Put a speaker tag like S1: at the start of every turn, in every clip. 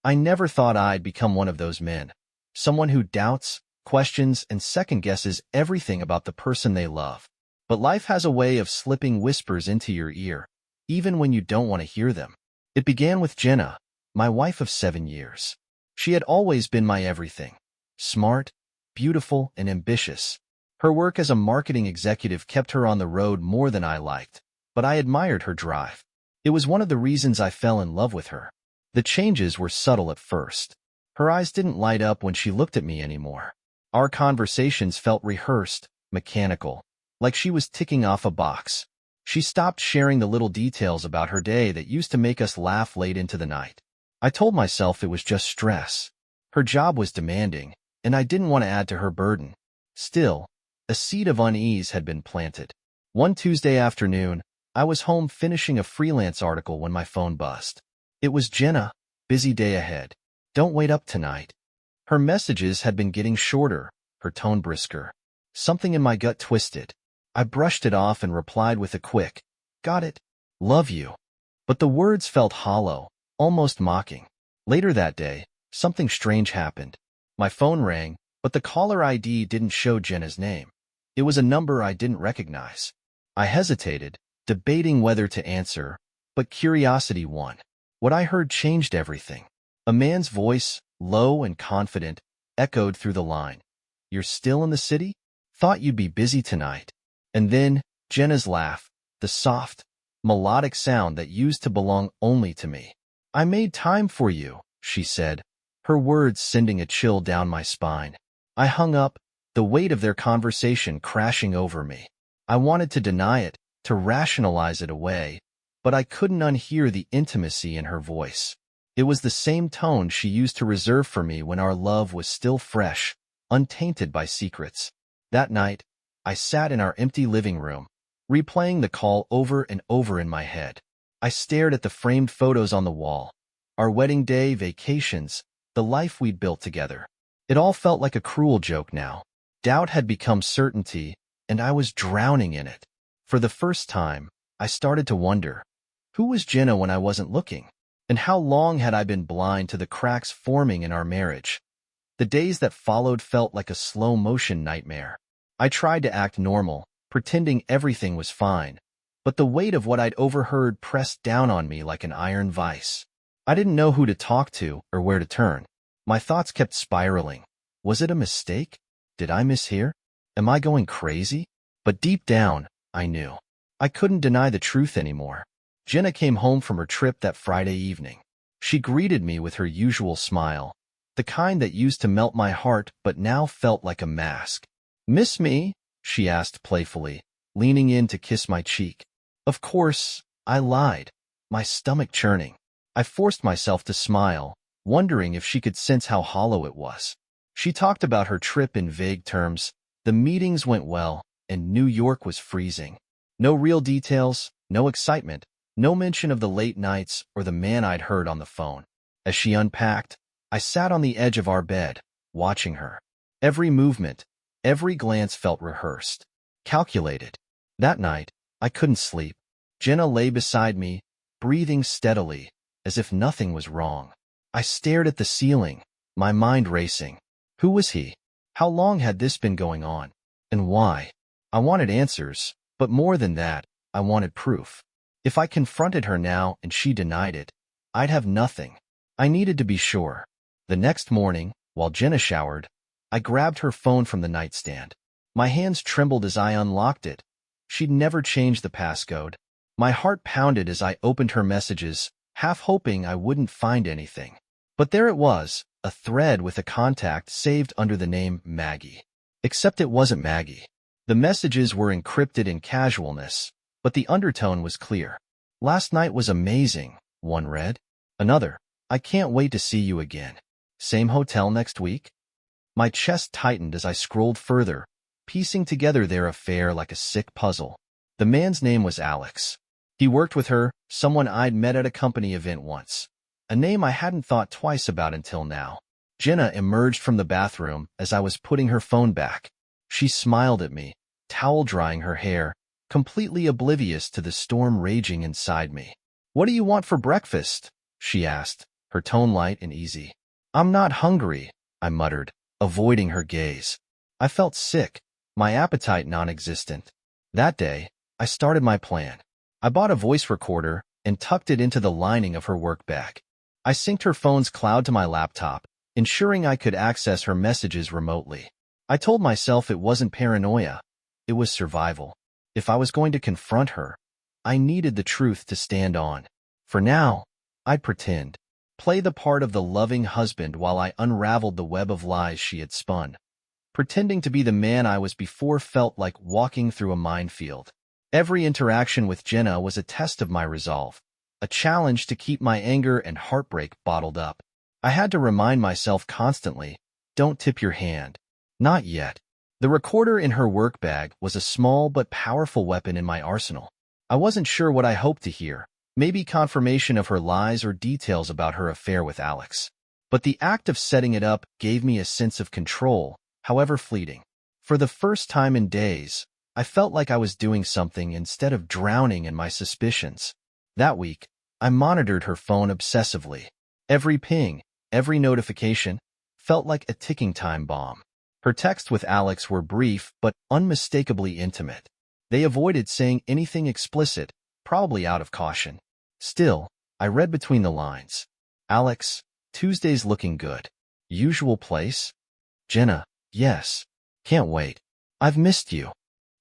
S1: I never thought I'd become one of those men. Someone who doubts, questions, and second-guesses everything about the person they love. But life has a way of slipping whispers into your ear, even when you don't want to hear them. It began with Jenna, my wife of 7 years. She had always been my everything. Smart, beautiful, and ambitious. Her work as a marketing executive kept her on the road more than I liked, but I admired her drive. It was one of the reasons I fell in love with her. The changes were subtle at first. Her eyes didn't light up when she looked at me anymore. Our conversations felt rehearsed, mechanical, like she was ticking off a box. She stopped sharing the little details about her day that used to make us laugh late into the night. I told myself it was just stress. Her job was demanding, and I didn't want to add to her burden. Still, a seed of unease had been planted. One Tuesday afternoon, I was home finishing a freelance article when my phone buzzed. It was Jenna. Busy day ahead. Don't wait up tonight. Her messages had been getting shorter, her tone brisker. Something in my gut twisted. I brushed it off and replied with a quick, "Got it. Love you." But the words felt hollow, almost mocking. Later that day, something strange happened. My phone rang, but the caller ID didn't show Jenna's name. It was a number I didn't recognize. I hesitated, debating whether to answer, but curiosity won. What I heard changed everything. A man's voice, low and confident, echoed through the line. "You're still in the city? Thought you'd be busy tonight." And then, Jenna's laugh, the soft, melodic sound that used to belong only to me. "I made time for you," she said, her words sending a chill down my spine. I hung up, the weight of their conversation crashing over me. I wanted to deny it, to rationalize it away, but I couldn't unhear the intimacy in her voice. It was the same tone she used to reserve for me when our love was still fresh, untainted by secrets. That night, I sat in our empty living room, replaying the call over and over in my head. I stared at the framed photos on the wall, our wedding day, vacations, the life we'd built together. It all felt like a cruel joke now. Doubt had become certainty, and I was drowning in it. For the first time, I started to wonder, who was Jenna when I wasn't looking? And how long had I been blind to the cracks forming in our marriage? The days that followed felt like a slow-motion nightmare. I tried to act normal, pretending everything was fine, but the weight of what I'd overheard pressed down on me like an iron vice. I didn't know who to talk to or where to turn. My thoughts kept spiraling. Was it a mistake? Did I mishear? Am I going crazy? But deep down, I knew. I couldn't deny the truth anymore. Jenna came home from her trip that Friday evening. She greeted me with her usual smile, the kind that used to melt my heart but now felt like a mask. "Miss me?" she asked playfully, leaning in to kiss my cheek. Of course, I lied, my stomach churning. I forced myself to smile, wondering if she could sense how hollow it was. She talked about her trip in vague terms. The meetings went well, and New York was freezing. No real details, no excitement, no mention of the late nights or the man I'd heard on the phone. As she unpacked, I sat on the edge of our bed, watching her. Every movement, every glance felt rehearsed, calculated. That night, I couldn't sleep. Jenna lay beside me, breathing steadily, as if nothing was wrong. I stared at the ceiling, my mind racing. Who was he? How long had this been going on? And why? I wanted answers, but more than that, I wanted proof. If I confronted her now and she denied it, I'd have nothing. I needed to be sure. The next morning, while Jenna showered, I grabbed her phone from the nightstand. My hands trembled as I unlocked it. She'd never changed the passcode. My heart pounded as I opened her messages, half hoping I wouldn't find anything. But there it was, a thread with a contact saved under the name Maggie. Except it wasn't Maggie. The messages were encrypted in casualness, but the undertone was clear. "Last night was amazing," one read. Another, "I can't wait to see you again. Same hotel next week?" My chest tightened as I scrolled further, piecing together their affair like a sick puzzle. The man's name was Alex. He worked with her, someone I'd met at a company event once. A name I hadn't thought twice about until now. Jenna emerged from the bathroom as I was putting her phone back. She smiled at me, towel drying her hair, completely oblivious to the storm raging inside me. "What do you want for breakfast?" she asked, her tone light and easy. "I'm not hungry," I muttered, avoiding her gaze. I felt sick, my appetite non-existent. That day, I started my plan. I bought a voice recorder and tucked it into the lining of her work bag. I synced her phone's cloud to my laptop, ensuring I could access her messages remotely. I told myself it wasn't paranoia, it was survival. If I was going to confront her, I needed the truth to stand on. For now, I'd pretend, play the part of the loving husband while I unraveled the web of lies she had spun. Pretending to be the man I was before felt like walking through a minefield. Every interaction with Jenna was a test of my resolve, a challenge to keep my anger and heartbreak bottled up. I had to remind myself constantly, don't tip your hand. Not yet. The recorder in her work bag was a small but powerful weapon in my arsenal. I wasn't sure what I hoped to hear, maybe confirmation of her lies or details about her affair with Alex. But the act of setting it up gave me a sense of control, however fleeting. For the first time in days, I felt like I was doing something instead of drowning in my suspicions. That week, I monitored her phone obsessively. Every ping, every notification, felt like a ticking time bomb. Her texts with Alex were brief but unmistakably intimate. They avoided saying anything explicit, probably out of caution. Still, I read between the lines. Alex, Tuesday's looking good. Usual place? Jenna, yes. Can't wait. I've missed you.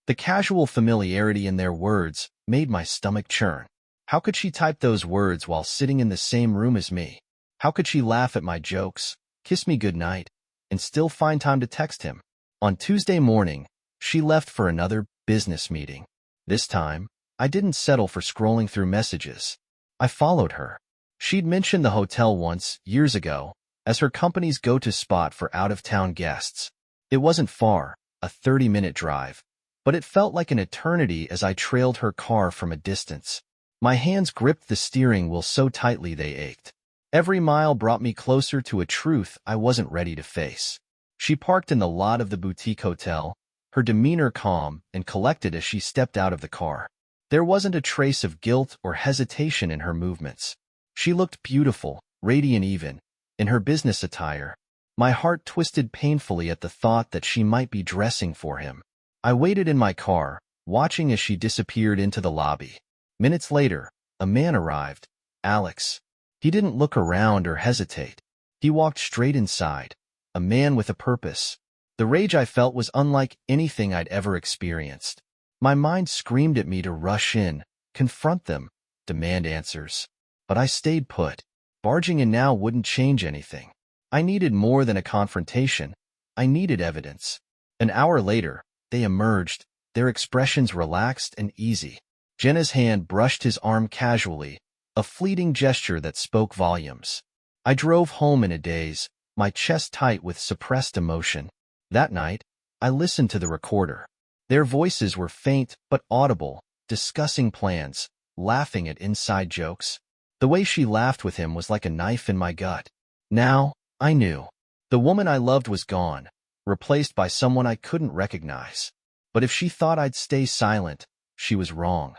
S1: The casual familiarity in their words made my stomach churn. How could she type those words while sitting in the same room as me? How could she laugh at my jokes, kiss me goodnight, and still find time to text him? On Tuesday morning, she left for another business meeting. This time, I didn't settle for scrolling through messages. I followed her. She'd mentioned the hotel once, years ago, as her company's go-to spot for out-of-town guests. It wasn't far, a 30-minute drive, but it felt like an eternity as I trailed her car from a distance. My hands gripped the steering wheel so tightly they ached. Every mile brought me closer to a truth I wasn't ready to face. She parked in the lot of the boutique hotel, her demeanor calm and collected as she stepped out of the car. There wasn't a trace of guilt or hesitation in her movements. She looked beautiful, radiant even, in her business attire. My heart twisted painfully at the thought that she might be dressing for him. I waited in my car, watching as she disappeared into the lobby. Minutes later, a man arrived, Alex. He didn't look around or hesitate. He walked straight inside, a man with a purpose. The rage I felt was unlike anything I'd ever experienced. My mind screamed at me to rush in, confront them, demand answers. But I stayed put. Barging in now wouldn't change anything. I needed more than a confrontation. I needed evidence. An hour later, they emerged, their expressions relaxed and easy. Jenna's hand brushed his arm casually, a fleeting gesture that spoke volumes. I drove home in a daze, my chest tight with suppressed emotion. That night, I listened to the recorder. Their voices were faint but audible, discussing plans, laughing at inside jokes. The way she laughed with him was like a knife in my gut. Now, I knew. The woman I loved was gone, replaced by someone I couldn't recognize. But if she thought I'd stay silent, she was wrong.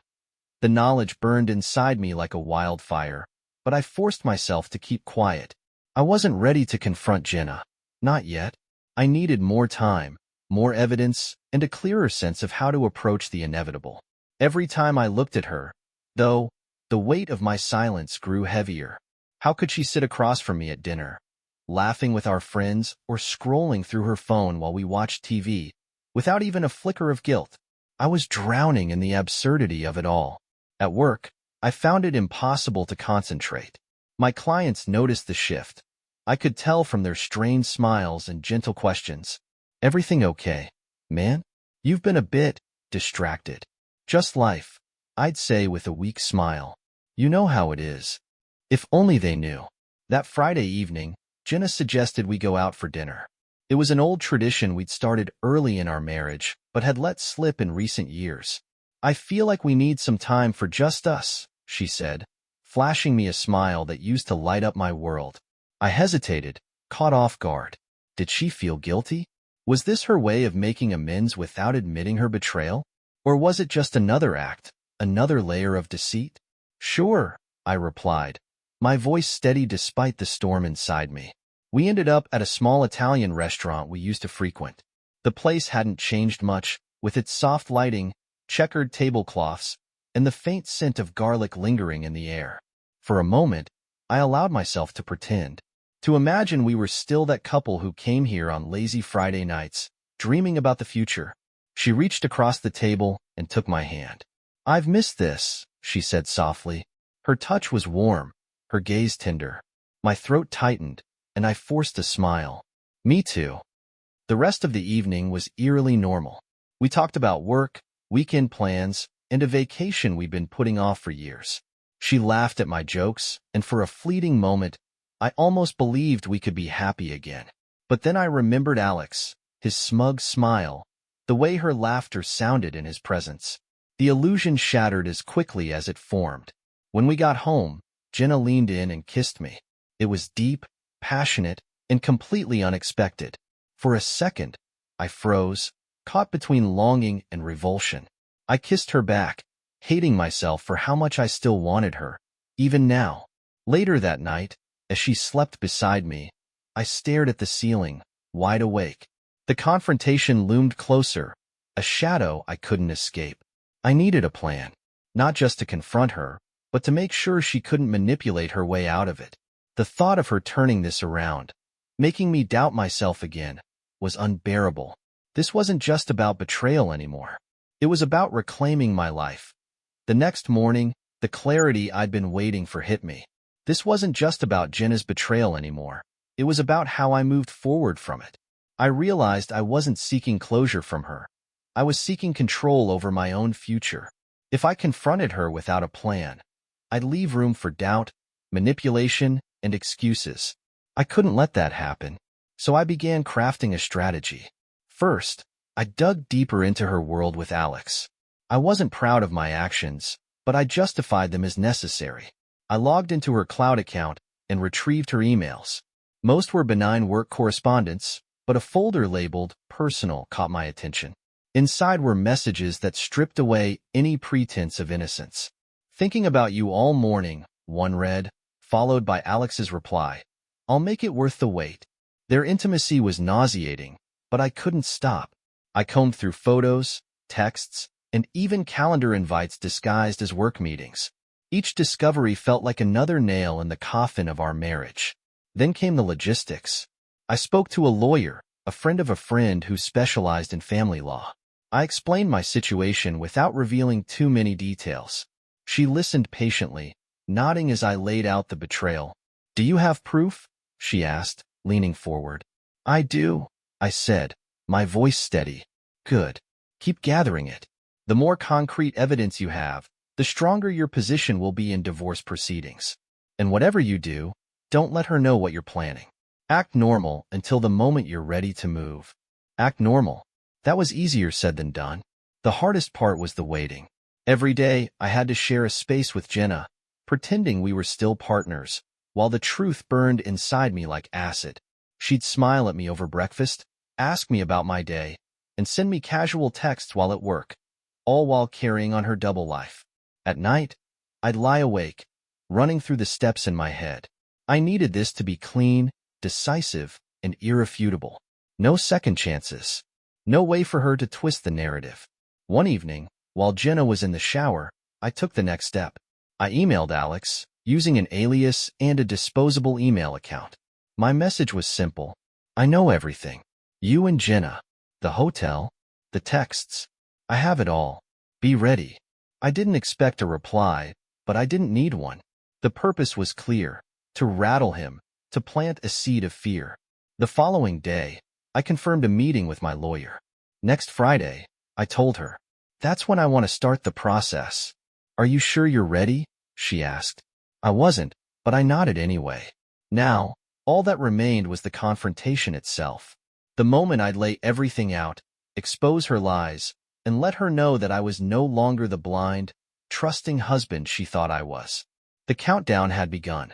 S1: The knowledge burned inside me like a wildfire, but I forced myself to keep quiet. I wasn't ready to confront Jenna. Not yet. I needed more time, more evidence, and a clearer sense of how to approach the inevitable. Every time I looked at her, though, the weight of my silence grew heavier. How could she sit across from me at dinner, laughing with our friends or scrolling through her phone while we watched TV, without even a flicker of guilt? I was drowning in the absurdity of it all. At work, I found it impossible to concentrate. My clients noticed the shift. I could tell from their strained smiles and gentle questions. Everything okay, man? You've been a bit distracted. Just life, I'd say with a weak smile. You know how it is. If only they knew. That Friday evening, Jenna suggested we go out for dinner. It was an old tradition we'd started early in our marriage, but had let slip in recent years. I feel like we need some time for just us, she said, flashing me a smile that used to light up my world. I hesitated, caught off guard. Did she feel guilty? Was this her way of making amends without admitting her betrayal? Or was it just another act, another layer of deceit? Sure, I replied, my voice steady despite the storm inside me. We ended up at a small Italian restaurant we used to frequent. The place hadn't changed much, with its soft lighting, checkered tablecloths, and the faint scent of garlic lingering in the air. For a moment, I allowed myself to pretend, to imagine we were still that couple who came here on lazy Friday nights, dreaming about the future. She reached across the table and took my hand. "I've missed this," she said softly. Her touch was warm, her gaze tender. My throat tightened, and I forced a smile. "Me too." The rest of the evening was eerily normal. We talked about work, weekend plans, and a vacation we'd been putting off for years. She laughed at my jokes, and for a fleeting moment, I almost believed we could be happy again. But then I remembered Alex, his smug smile, the way her laughter sounded in his presence. The illusion shattered as quickly as it formed. When we got home, Jenna leaned in and kissed me. It was deep, passionate, and completely unexpected. For a second, I froze, caught between longing and revulsion. I kissed her back, hating myself for how much I still wanted her, even now. Later that night, as she slept beside me, I stared at the ceiling, wide awake. The confrontation loomed closer, a shadow I couldn't escape. I needed a plan, not just to confront her, but to make sure she couldn't manipulate her way out of it. The thought of her turning this around, making me doubt myself again, was unbearable. This wasn't just about betrayal anymore. It was about reclaiming my life. The next morning, the clarity I'd been waiting for hit me. This wasn't just about Jenna's betrayal anymore. It was about how I moved forward from it. I realized I wasn't seeking closure from her. I was seeking control over my own future. If I confronted her without a plan, I'd leave room for doubt, manipulation, and excuses. I couldn't let that happen, so I began crafting a strategy. First, I dug deeper into her world with Alex. I wasn't proud of my actions, but I justified them as necessary. I logged into her cloud account and retrieved her emails. Most were benign work correspondence, but a folder labeled personal caught my attention. Inside were messages that stripped away any pretense of innocence. "Thinking about you all morning," one read, followed by Alex's reply, "I'll make it worth the wait." Their intimacy was nauseating, but I couldn't stop. I combed through photos, texts, and even calendar invites disguised as work meetings. Each discovery felt like another nail in the coffin of our marriage. Then came the logistics. I spoke to a lawyer, a friend of a friend who specialized in family law. I explained my situation without revealing too many details. She listened patiently, nodding as I laid out the betrayal. "Do you have proof?" she asked, leaning forward. "I do," I said, my voice steady. "Good. Keep gathering it. The more concrete evidence you have, the stronger your position will be in divorce proceedings. And whatever you do, don't let her know what you're planning. Act normal until the moment you're ready to move." Act normal. That was easier said than done. The hardest part was the waiting. Every day, I had to share a space with Jenna, pretending we were still partners, while the truth burned inside me like acid. She'd smile at me over breakfast, ask me about my day, and send me casual texts while at work, all while carrying on her double life. At night, I'd lie awake, running through the steps in my head. I needed this to be clean, decisive, and irrefutable. No second chances. No way for her to twist the narrative. One evening, while Jenna was in the shower, I took the next step. I emailed Alex, using an alias and a disposable email account. My message was simple. "I know everything. You and Jenna. The hotel. The texts. I have it all. Be ready." I didn't expect a reply, but I didn't need one. The purpose was clear: to rattle him, to plant a seed of fear. The following day, I confirmed a meeting with my lawyer. "Next Friday," I told her. "That's when I want to start the process." "Are you sure you're ready?" she asked. I wasn't, but I nodded anyway. Now, all that remained was the confrontation itself. The moment I'd lay everything out, expose her lies, and let her know that I was no longer the blind, trusting husband she thought I was. The countdown had begun.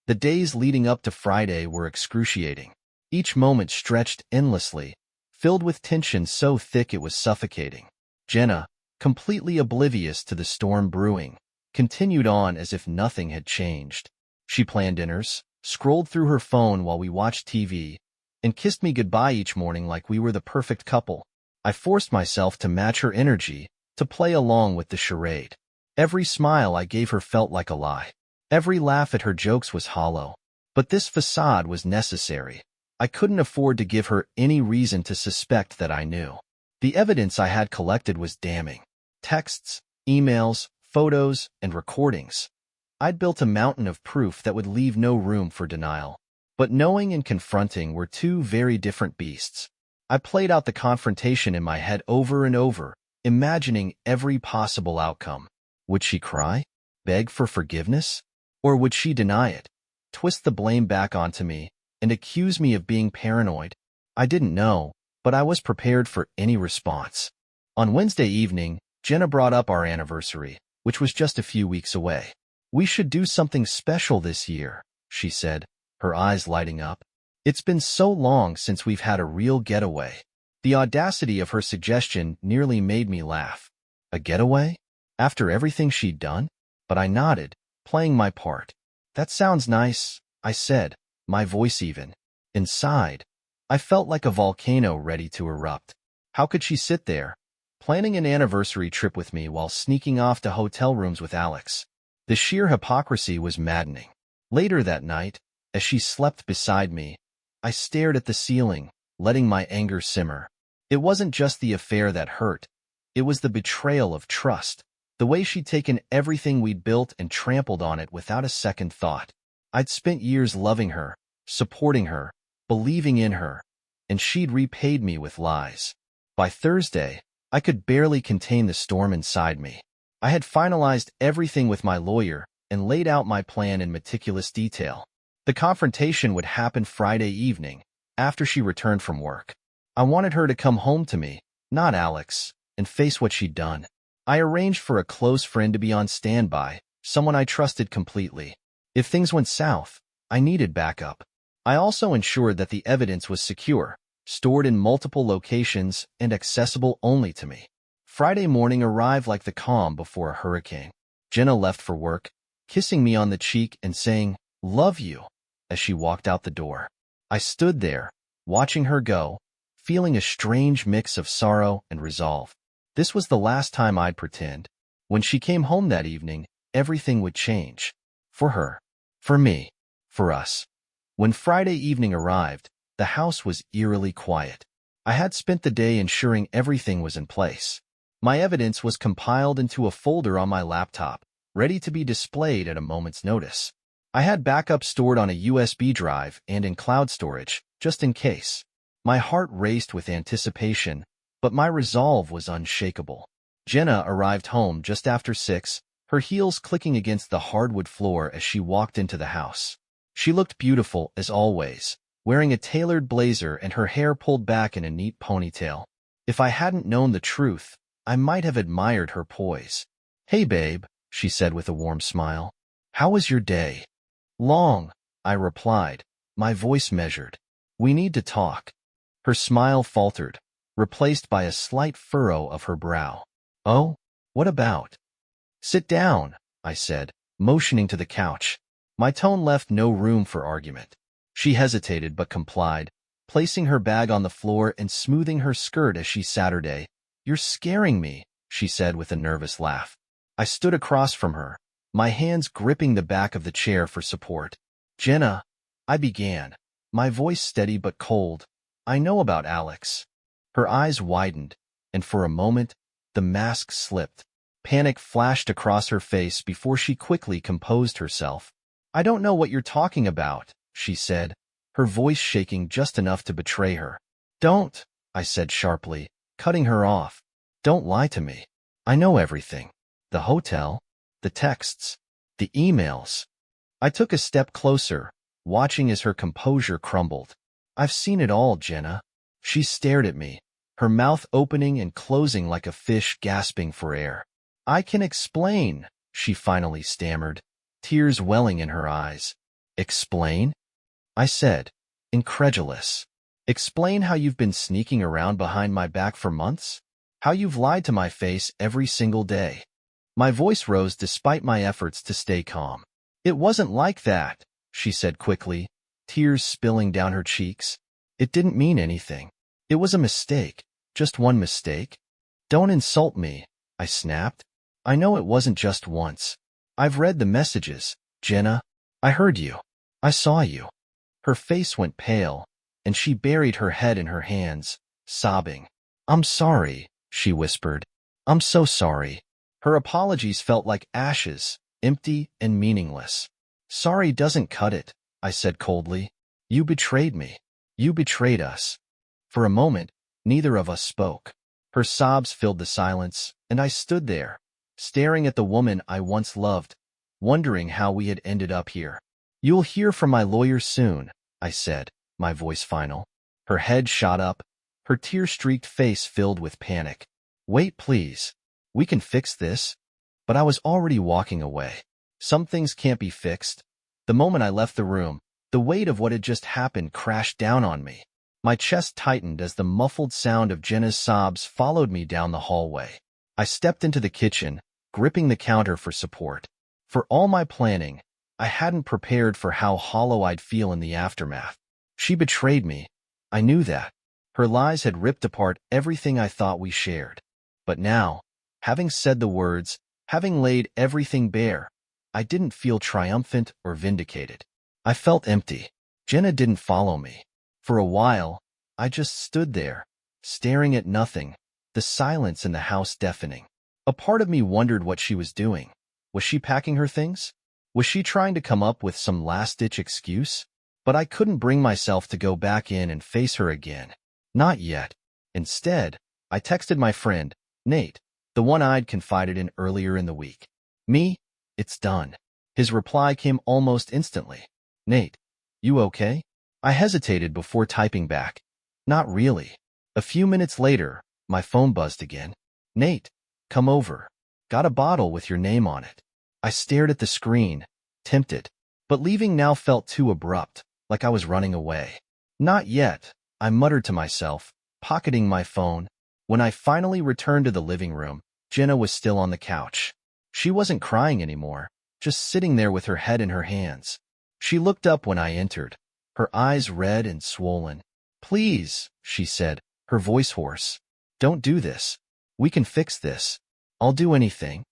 S1: The days leading up to Friday were excruciating. Each moment stretched endlessly, filled with tension so thick it was suffocating. Jenna, completely oblivious to the storm brewing, continued on as if nothing had changed. She planned dinners, scrolled through her phone while we watched TV, and kissed me goodbye each morning like we were the perfect couple. I forced myself to match her energy, to play along with the charade. Every smile I gave her felt like a lie. Every laugh at her jokes was hollow. But this facade was necessary. I couldn't afford to give her any reason to suspect that I knew. The evidence I had collected was damning. Texts, emails, photos, and recordings. I'd built a mountain of proof that would leave no room for denial. But knowing and confronting were two very different beasts. I played out the confrontation in my head over and over, imagining every possible outcome. Would she cry? Beg for forgiveness? Or would she deny it? Twist the blame back onto me and accuse me of being paranoid? I didn't know, but I was prepared for any response. On Wednesday evening, Jenna brought up our anniversary, which was just a few weeks away. "We should do something special this year," she said, her eyes lighting up. "It's been so long since we've had a real getaway." The audacity of her suggestion nearly made me laugh. A getaway? After everything she'd done? But I nodded, playing my part. "That sounds nice," I said, my voice even. Inside, I felt like a volcano ready to erupt. How could she sit there, planning an anniversary trip with me while sneaking off to hotel rooms with Alex? The sheer hypocrisy was maddening. Later that night, as she slept beside me, I stared at the ceiling, letting my anger simmer. It wasn't just the affair that hurt. It was the betrayal of trust, the way she'd taken everything we'd built and trampled on it without a second thought. I'd spent years loving her, supporting her, believing in her, and she'd repaid me with lies. By Thursday, I could barely contain the storm inside me. I had finalized everything with my lawyer and laid out my plan in meticulous detail. The confrontation would happen Friday evening, after she returned from work. I wanted her to come home to me, not Alex, and face what she'd done. I arranged for a close friend to be on standby, someone I trusted completely. If things went south, I needed backup. I also ensured that the evidence was secure, stored in multiple locations, and accessible only to me. Friday morning arrived like the calm before a hurricane. Jenna left for work, kissing me on the cheek and saying, "Love you," as she walked out the door. I stood there, watching her go, feeling a strange mix of sorrow and resolve. This was the last time I'd pretend. When she came home that evening, everything would change. For her. For me. For us. When Friday evening arrived, the house was eerily quiet. I had spent the day ensuring everything was in place. My evidence was compiled into a folder on my laptop, ready to be displayed at a moment's notice. I had backup stored on a USB drive and in cloud storage, just in case. My heart raced with anticipation, but my resolve was unshakable. Jenna arrived home just after 6, her heels clicking against the hardwood floor as she walked into the house. She looked beautiful, as always, wearing a tailored blazer and her hair pulled back in a neat ponytail. If I hadn't known the truth, I might have admired her poise. "Hey, babe," she said with a warm smile. "How was your day?" "Long," I replied, my voice measured. "We need to talk." Her smile faltered, replaced by a slight furrow of her brow. "Oh? What about?" "Sit down," I said, motioning to the couch. My tone left no room for argument. She hesitated but complied, placing her bag on the floor and smoothing her skirt as she sat her day. "You're scaring me," she said with a nervous laugh. I stood across from her, my hands gripping the back of the chair for support. "Jenna," I began, my voice steady but cold, "I know about Alex." Her eyes widened, and for a moment, the mask slipped. Panic flashed across her face before she quickly composed herself. "I don't know what you're talking about," she said, her voice shaking just enough to betray her. "Don't," I said sharply, cutting her off. "Don't lie to me. I know everything. The hotel, the texts, the emails." I took a step closer, watching as her composure crumbled. "I've seen it all, Jenna." She stared at me, her mouth opening and closing like a fish gasping for air. "I can explain," she finally stammered, tears welling in her eyes. "Explain?" I said, incredulous. "Explain how you've been sneaking around behind my back for months? How you've lied to my face every single day?" My voice rose despite my efforts to stay calm. It wasn't like that, she said quickly, tears spilling down her cheeks. It didn't mean anything. It was a mistake, just one mistake. Don't insult me, I snapped. I know it wasn't just once. I've read the messages, Jenna. I heard you. I saw you. Her face went pale, and she buried her head in her hands, sobbing. I'm sorry, she whispered. I'm so sorry. Her apologies felt like ashes, empty and meaningless. Sorry doesn't cut it, I said coldly. You betrayed me. You betrayed us. For a moment, neither of us spoke. Her sobs filled the silence, and I stood there, staring at the woman I once loved, wondering how we had ended up here. You'll hear from my lawyer soon, I said, my voice final. Her head shot up, her tear-streaked face filled with panic. Wait, please. We can fix this. But I was already walking away. Some things can't be fixed. The moment I left the room, the weight of what had just happened crashed down on me. My chest tightened as the muffled sound of Jenna's sobs followed me down the hallway. I stepped into the kitchen, gripping the counter for support. For all my planning, I hadn't prepared for how hollow I'd feel in the aftermath. She betrayed me. I knew that. Her lies had ripped apart everything I thought we shared. But now, having said the words, having laid everything bare, I didn't feel triumphant or vindicated. I felt empty. Jenna didn't follow me. For a while, I just stood there, staring at nothing, the silence in the house deafening. A part of me wondered what she was doing. Was she packing her things? Was she trying to come up with some last-ditch excuse? But I couldn't bring myself to go back in and face her again. Not yet. Instead, I texted my friend, Nate, the one I'd confided in earlier in the week. Me? It's done. His reply came almost instantly. Nate, you okay? I hesitated before typing back. Not really. A few minutes later, my phone buzzed again. Nate, come over. Got a bottle with your name on it. I stared at the screen, tempted. But leaving now felt too abrupt, like I was running away. Not yet, I muttered to myself, pocketing my phone. When I finally returned to the living room, Jenna was still on the couch. She wasn't crying anymore, just sitting there with her head in her hands. She looked up when I entered, her eyes red and swollen. Please, she said, her voice hoarse. Don't do this. We can fix this. I'll do anything.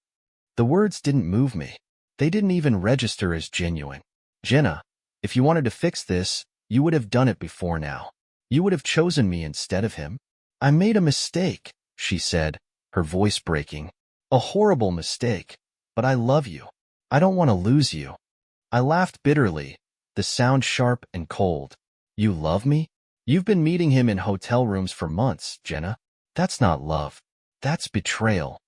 S1: The words didn't move me. They didn't even register as genuine. Jenna, if you wanted to fix this, you would have done it before now. You would have chosen me instead of him. I made a mistake, she said, her voice breaking. A horrible mistake, but I love you. I don't want to lose you. I laughed bitterly, the sound sharp and cold. You love me? You've been meeting him in hotel rooms for months, Jenna. That's not love. That's betrayal.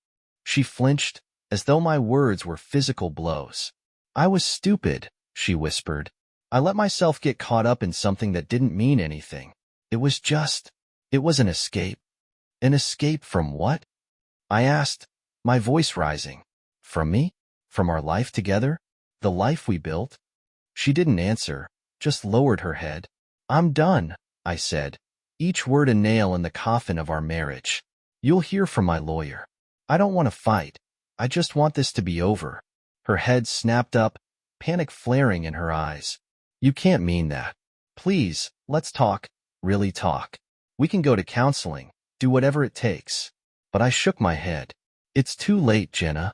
S1: She flinched, as though my words were physical blows. I was stupid, she whispered. I let myself get caught up in something that didn't mean anything. It was an escape. An escape from what? I asked, my voice rising. From me? From our life together? The life we built? She didn't answer, just lowered her head. I'm done, I said, each word a nail in the coffin of our marriage. You'll hear from my lawyer. I don't want to fight. I just want this to be over. Her head snapped up, panic flaring in her eyes. You can't mean that. Please, let's talk, really talk. We can go to counseling, do whatever it takes. But I shook my head. It's too late, Jenna.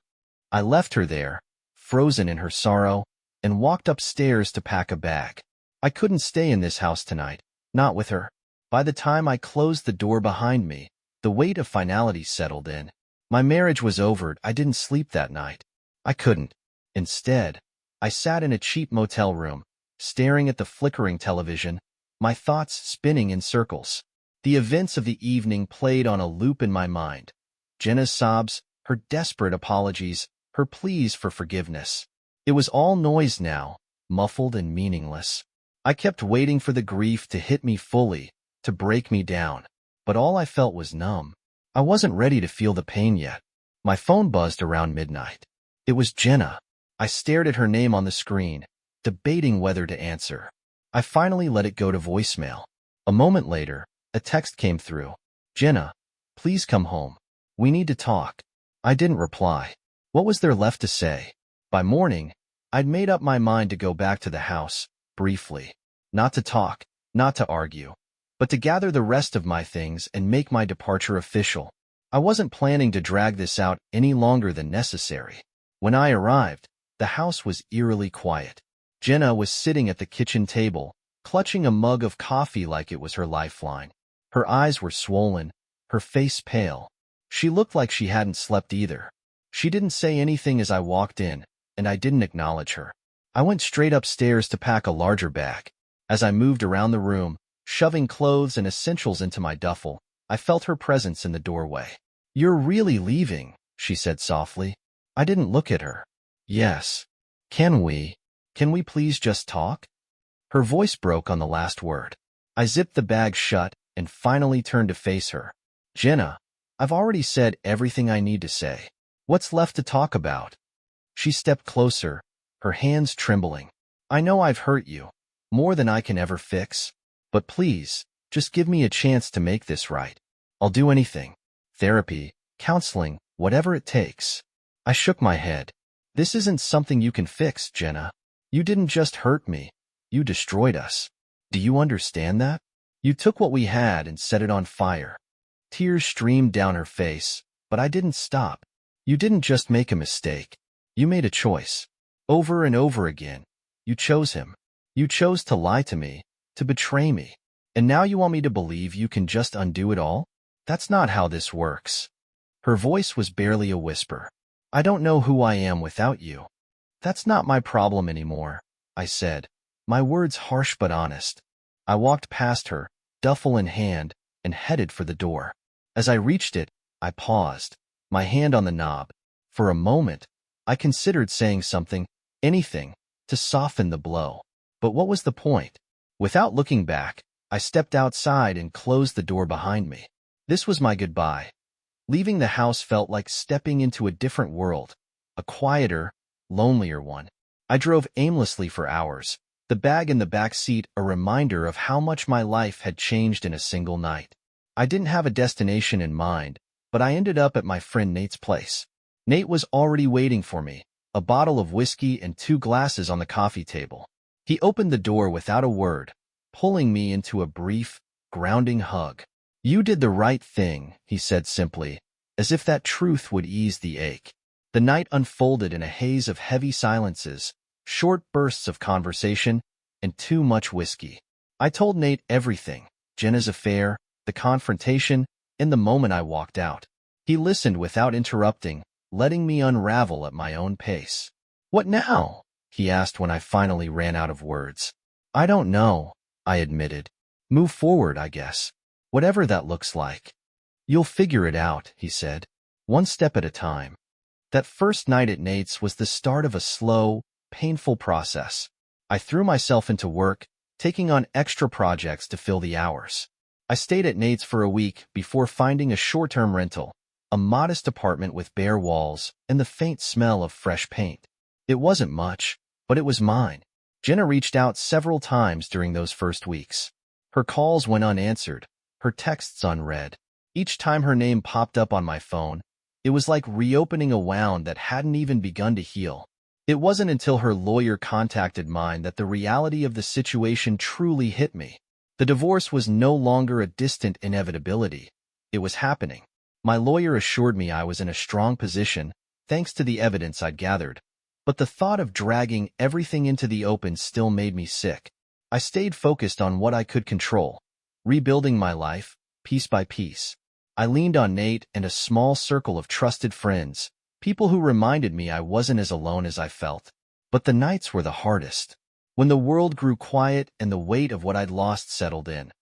S1: I left her there, frozen in her sorrow, and walked upstairs to pack a bag. I couldn't stay in this house tonight, not with her. By the time I closed the door behind me, the weight of finality settled in. My marriage was over. I didn't sleep that night. I couldn't. Instead, I sat in a cheap motel room, staring at the flickering television, my thoughts spinning in circles. The events of the evening played on a loop in my mind. Jenna's sobs, her desperate apologies, her pleas for forgiveness. It was all noise now, muffled and meaningless. I kept waiting for the grief to hit me fully, to break me down. But all I felt was numb. I wasn't ready to feel the pain yet. My phone buzzed around midnight. It was Jenna. I stared at her name on the screen, debating whether to answer. I finally let it go to voicemail. A moment later, a text came through. Jenna, please come home. We need to talk. I didn't reply. What was there left to say? By morning, I'd made up my mind to go back to the house, briefly. Not to talk, not to argue, but to gather the rest of my things and make my departure official. I wasn't planning to drag this out any longer than necessary. When I arrived, the house was eerily quiet. Jenna was sitting at the kitchen table, clutching a mug of coffee like it was her lifeline. Her eyes were swollen, her face pale. She looked like she hadn't slept either. She didn't say anything as I walked in, and I didn't acknowledge her. I went straight upstairs to pack a larger bag. As I moved around the room, shoving clothes and essentials into my duffel, I felt her presence in the doorway. "You're really leaving," she said softly. I didn't look at her. "Yes. Can we please just talk?" Her voice broke on the last word. I zipped the bag shut and finally turned to face her. "Jenna, I've already said everything I need to say. What's left to talk about?" She stepped closer, her hands trembling. "I know I've hurt you, more than I can ever fix, but please, just give me a chance to make this right. I'll do anything. Therapy, counseling, whatever it takes." I shook my head. "This isn't something you can fix, Jenna. You didn't just hurt me, you destroyed us. Do you understand that? You took what we had and set it on fire." Tears streamed down her face, but I didn't stop. "You didn't just make a mistake. You made a choice. Over and over again. You chose him. You chose to lie to me, to betray me. And now you want me to believe you can just undo it all? That's not how this works." Her voice was barely a whisper. "I don't know who I am without you." "That's not my problem anymore," I said, my words harsh but honest. I walked past her, duffel in hand, and headed for the door. As I reached it, I paused, my hand on the knob. For a moment, I considered saying something, anything, to soften the blow. But what was the point? Without looking back, I stepped outside and closed the door behind me. This was my goodbye. Leaving the house felt like stepping into a different world, a quieter, lonelier one. I drove aimlessly for hours, the bag in the back seat a reminder of how much my life had changed in a single night. I didn't have a destination in mind, but I ended up at my friend Nate's place. Nate was already waiting for me, a bottle of whiskey and 2 glasses on the coffee table. He opened the door without a word, pulling me into a brief, grounding hug. "You did the right thing," he said simply, as if that truth would ease the ache. The night unfolded in a haze of heavy silences, short bursts of conversation, and too much whiskey. I told Nate everything, Jenna's affair, the confrontation, and the moment I walked out. He listened without interrupting, letting me unravel at my own pace. "What now?" he asked when I finally ran out of words. "I don't know," I admitted. "Move forward, I guess. Whatever that looks like." "You'll figure it out," he said. "One step at a time." That first night at Nate's was the start of a slow, painful process. I threw myself into work, taking on extra projects to fill the hours. I stayed at Nate's for a week before finding a short-term rental, a modest apartment with bare walls and the faint smell of fresh paint. It wasn't much, but it was mine. Jenna reached out several times during those first weeks. Her calls went unanswered, her texts unread. Each time her name popped up on my phone, it was like reopening a wound that hadn't even begun to heal. It wasn't until her lawyer contacted mine that the reality of the situation truly hit me. The divorce was no longer a distant inevitability. It was happening. My lawyer assured me I was in a strong position, thanks to the evidence I'd gathered. But the thought of dragging everything into the open still made me sick. I stayed focused on what I could control, rebuilding my life, piece by piece. I leaned on Nate and a small circle of trusted friends, people who reminded me I wasn't as alone as I felt. But the nights were the hardest. When the world grew quiet and the weight of what I'd lost settled in,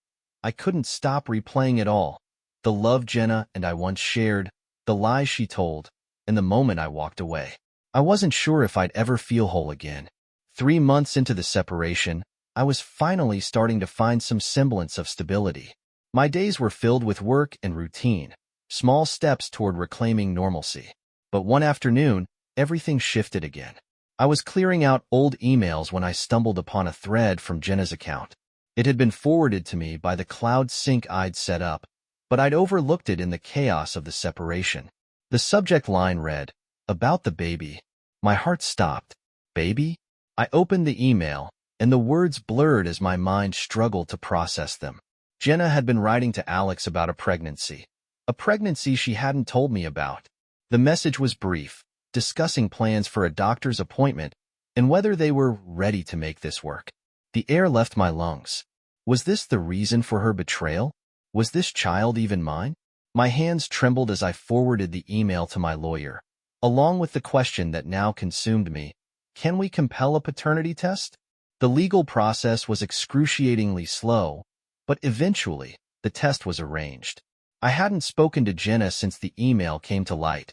S1: I couldn't stop replaying it all. The love Jenna and I once shared, the lies she told, and the moment I walked away. I wasn't sure if I'd ever feel whole again. 3 months into the separation, I was finally starting to find some semblance of stability. My days were filled with work and routine, small steps toward reclaiming normalcy. But one afternoon, everything shifted again. I was clearing out old emails when I stumbled upon a thread from Jenna's account. It had been forwarded to me by the cloud sync I'd set up, but I'd overlooked it in the chaos of the separation. The subject line read, "About the baby." My heart stopped. Baby? I opened the email, and the words blurred as my mind struggled to process them. Jenna had been writing to Alex about a pregnancy she hadn't told me about. The message was brief, discussing plans for a doctor's appointment and whether they were ready to make this work. The air left my lungs. Was this the reason for her betrayal? Was this child even mine? My hands trembled as I forwarded the email to my lawyer, along with the question that now consumed me. Can we compel a paternity test? The legal process was excruciatingly slow, but eventually, the test was arranged. I hadn't spoken to Jenna since the email came to light.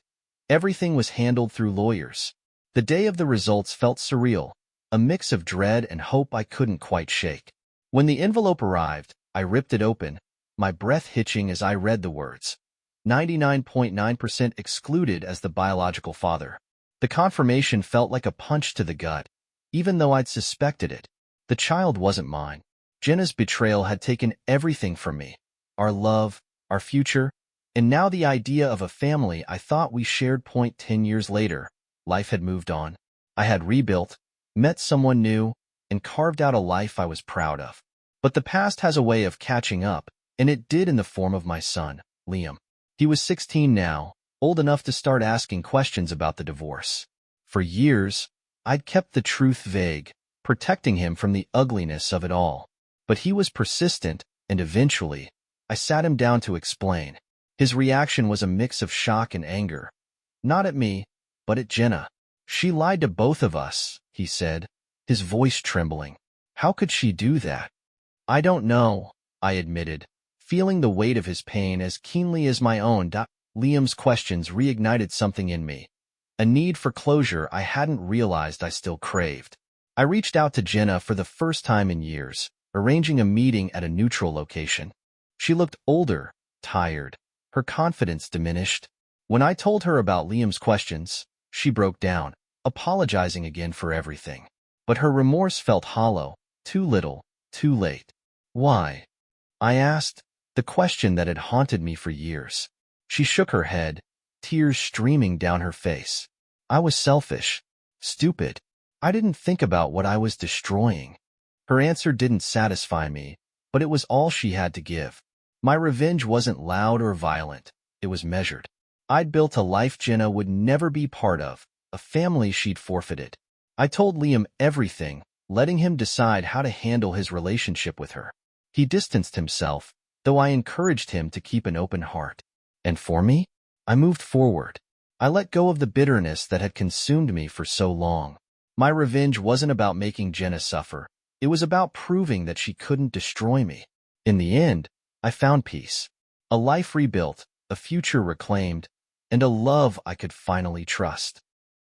S1: Everything was handled through lawyers. The day of the results felt surreal, a mix of dread and hope I couldn't quite shake. When the envelope arrived, I ripped it open, my breath hitching as I read the words. 99.9% excluded as the biological father. The confirmation felt like a punch to the gut, even though I'd suspected it. The child wasn't mine. Jenna's betrayal had taken everything from me. Our love, our future, and now the idea of a family I thought we shared. 10 years later, life had moved on. I had rebuilt, met someone new, and carved out a life I was proud of. But the past has a way of catching up, and it did in the form of my son, Liam. He was 16 now, old enough to start asking questions about the divorce. For years, I'd kept the truth vague, protecting him from the ugliness of it all. But he was persistent, and eventually, I sat him down to explain. His reaction was a mix of shock and anger. Not at me, but at Jenna. She lied to both of us, he said, his voice trembling. How could she do that? I don't know, I admitted, feeling the weight of his pain as keenly as my own. Liam's questions reignited something in me, a need for closure I hadn't realized I still craved. I reached out to Jenna for the first time in years, arranging a meeting at a neutral location. She looked older, tired, her confidence diminished. When I told her about Liam's questions, she broke down, apologizing again for everything. But her remorse felt hollow, too little, too late. Why? I asked, the question that had haunted me for years. She shook her head, tears streaming down her face. I was selfish, stupid. I didn't think about what I was destroying. Her answer didn't satisfy me, but it was all she had to give. My revenge wasn't loud or violent. It was measured. I'd built a life Jenna would never be part of, a family she'd forfeited. I told Liam everything, letting him decide how to handle his relationship with her. He distanced himself, though I encouraged him to keep an open heart. And for me, I moved forward. I let go of the bitterness that had consumed me for so long. My revenge wasn't about making Jenna suffer. It was about proving that she couldn't destroy me. In the end, I found peace. A life rebuilt, a future reclaimed, and a love I could finally trust.